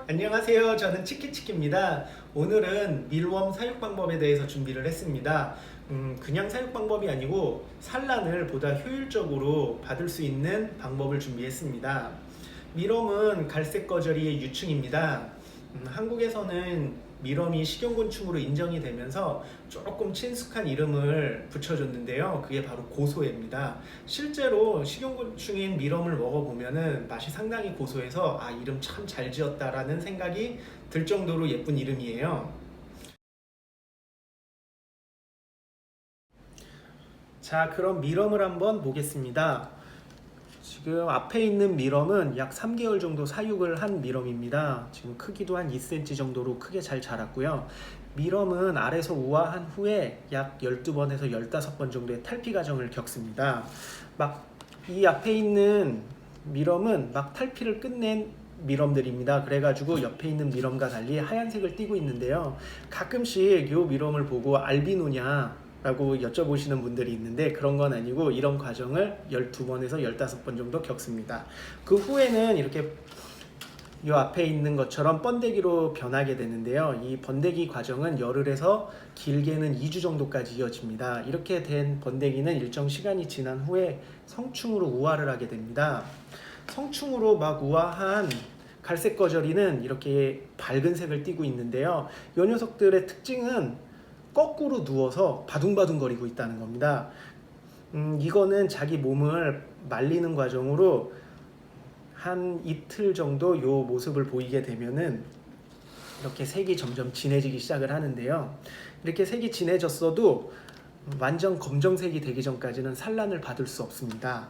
안녕하세요. 저는 치키치키입니다. 오늘은 밀웜 사육 방법에 대해서 준비를 했습니다. 그냥 사육 방법이 아니고 산란을 보다 효율적으로 받을 수 있는 방법을 준비했습니다. 밀웜은 갈색 거저리의 유충입니다. 한국에서는 밀웜이 식용곤충으로 인정이 되면서 조금 친숙한 이름을 붙여줬는데요. 그게 바로 고소해입니다. 실제로 식용곤충인 밀웜을 먹어보면은 맛이 상당히 고소해서 아, 이름 참 잘 지었다라는 생각이 들 정도로 예쁜 이름이에요. 자, 그럼 밀웜을 한번 보겠습니다. 지금 앞에 있는 밀웜은 약 3개월 정도 사육을 한 밀웜입니다. 지금 크기도 한 2cm 정도로 크게 잘 자랐고요. 밀웜은 알에서 우화한 후에 약 12번에서 15번 정도의 탈피 과정을 겪습니다. 막 이 앞에 있는 밀웜은 막 탈피를 끝낸 밀웜들입니다. 그래가지고 옆에 있는 밀웜과 달리 하얀색을 띠고 있는데요. 가끔씩 이 밀웜을 보고 알비노냐 라고 여쭤보시는 분들이 있는데 그런 건 아니고 이런 과정을 12번에서 15번 정도 겪습니다. 그 후에는 이렇게 이 앞에 있는 것처럼 번데기로 변하게 되는데요. 이 번데기 과정은 열흘에서 길게는 2주 정도까지 이어집니다. 이렇게 된 번데기는 일정 시간이 지난 후에 성충으로 우화를 하게 됩니다. 성충으로 막 우화한 갈색 거저리는 이렇게 밝은 색을 띠고 있는데요. 이 녀석들의 특징은 거꾸로 누워서 바둥바둥거리고 있다는 겁니다. 이거는 자기 몸을 말리는 과정으로 한 이틀 정도 이 모습을 보이게 되면은 이렇게 색이 점점 진해지기 시작을 하는데요. 이렇게 색이 진해졌어도 완전 검정색이 되기 전까지는 산란을 받을 수 없습니다.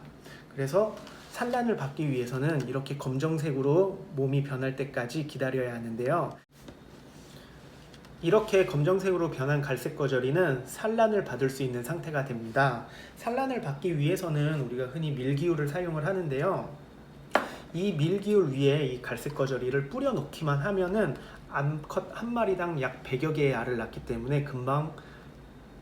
그래서 산란을 받기 위해서는 이렇게 검정색으로 몸이 변할 때까지 기다려야 하는데요. 이렇게 검정색으로 변한 갈색 거저리는 산란을 받을 수 있는 상태가 됩니다. 산란을 받기 위해서는 우리가 흔히 밀기울을 사용을 하는데요. 이 밀기울 위에 이 갈색 거저리를 뿌려 놓기만 하면은 암컷 한 마리당 약 100여 개의 알을 낳기 때문에 금방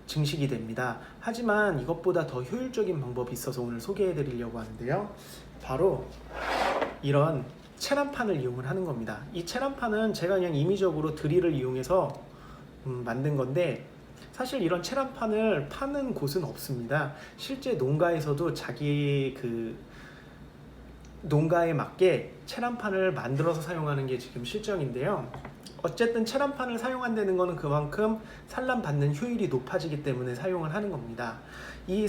증식이 됩니다. 하지만 이것보다 더 효율적인 방법이 있어서 오늘 소개해 드리려고 하는데요. 바로 이런 체란판을 이용을 하는 겁니다. 이 체란판은 제가 그냥 임의적으로 드릴을 이용해서 만든 건데 사실 이런 체란판을 파는 곳은 없습니다. 실제 농가에서도 자기 농가에 맞게 체란판을 만들어서 사용하는 게 지금 실정인데요. 어쨌든 체란판을 사용한다는 것은 그만큼 산란 받는 효율이 높아지기 때문에 사용을 하는 겁니다. 이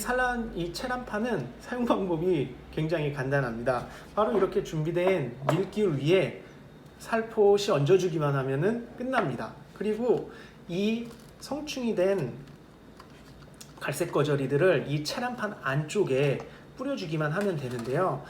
체란판은 사용 방법이 굉장히 간단합니다. 바로 이렇게 준비된 밀기울 위에 살포시 얹어주기만 하면은 끝납니다. 그리고 이 성충이 된 갈색 거저리들을 이 체란판 안쪽에 뿌려주기만 하면 되는데요.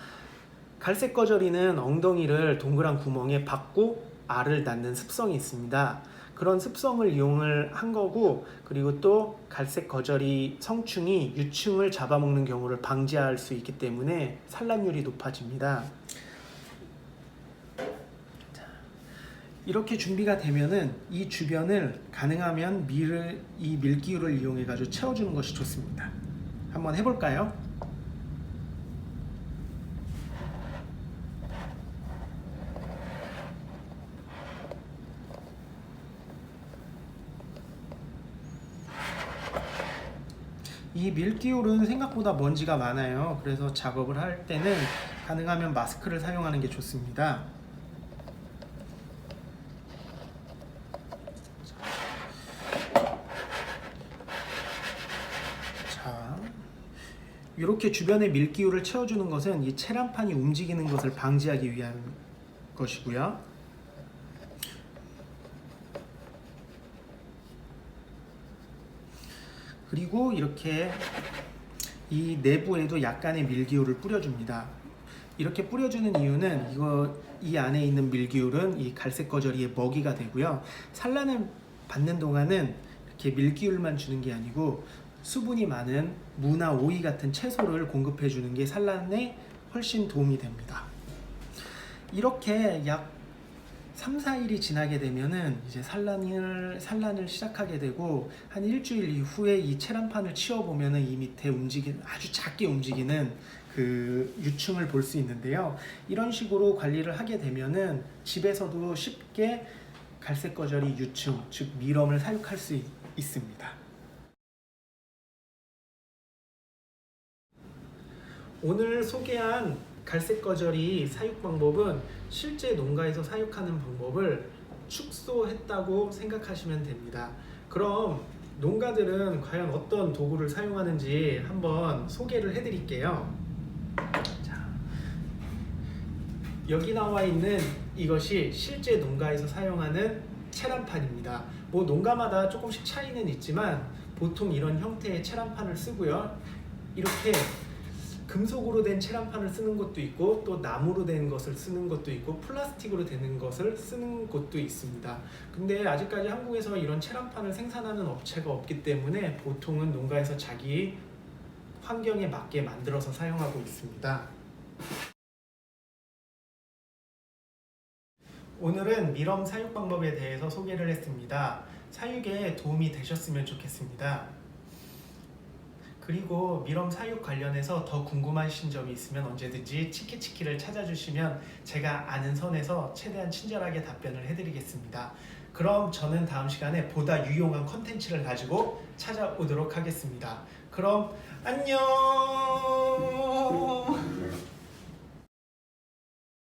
갈색 거저리는 엉덩이를 동그란 구멍에 박고 알을 낳는 습성이 있습니다. 그런 습성을 이용을 한 거고, 그리고 또 갈색 거저리 성충이 유충을 잡아먹는 경우를 방지할 수 있기 때문에 산란율이 높아집니다. 이렇게 준비가 되면은 이 주변을 가능하면 이 밀기울을 이용해 가지고 채워주는 것이 좋습니다. 한번 해볼까요? 이 밀기울은 생각보다 먼지가 많아요. 그래서 작업을 할 때는 가능하면 마스크를 사용하는 게 좋습니다. 자, 이렇게 주변에 밀기울을 채워주는 것은 이 체란판이 움직이는 것을 방지하기 위한 것이고요. 그리고 이렇게 이 내부에도 약간의 밀기울을 뿌려줍니다. 이렇게 뿌려주는 이유는 이 안에 있는 밀기울은 이 갈색 거저리의 먹이가 되고요. 산란을 받는 동안은 이렇게 밀기울만 주는 게 아니고 수분이 많은 무나 오이 같은 채소를 공급해 주는 게 산란에 훨씬 도움이 됩니다. 이렇게 약 3, 4일이 지나게 되면은 이제 산란을 시작하게 되고 한 일주일 이후에 이 체란판을 치워보면은 이 밑에 아주 작게 움직이는 그 그 유충을 볼 수 있는데요. 이런 식으로 관리를 하게 되면은 집에서도 쉽게 갈색 거절이 유충, 즉 미럼을 사육할 수 있습니다. 오늘 소개한 갈색 거절이 사육 방법은 실제 농가에서 사육하는 방법을 축소했다고 생각하시면 됩니다. 그럼 농가들은 과연 어떤 도구를 사용하는지 한번 소개를 해드릴게요. 자, 여기 나와 있는 이것이 실제 농가에서 사용하는 체란판입니다. 뭐 농가마다 조금씩 차이는 있지만 보통 이런 형태의 체란판을 쓰고요. 이렇게 금속으로 된 체란판을 쓰는 것도 있고 또 나무로 된 것을 쓰는 것도 있고 플라스틱으로 되는 것을 쓰는 곳도 있습니다. 근데 아직까지 한국에서 이런 체란판을 생산하는 업체가 없기 때문에 보통은 농가에서 자기 환경에 맞게 만들어서 사용하고 있습니다. 오늘은 미럼 사육 방법에 대해서 소개를 했습니다. 사육에 도움이 되셨으면 좋겠습니다. 그리고 미럼 사육 관련해서 더 궁금하신 점이 있으면 언제든지 치키치키를 찾아주시면 제가 아는 선에서 최대한 친절하게 답변을 해드리겠습니다. 그럼 저는 다음 시간에 보다 유용한 컨텐츠를 가지고 찾아오도록 하겠습니다. 그럼 안녕.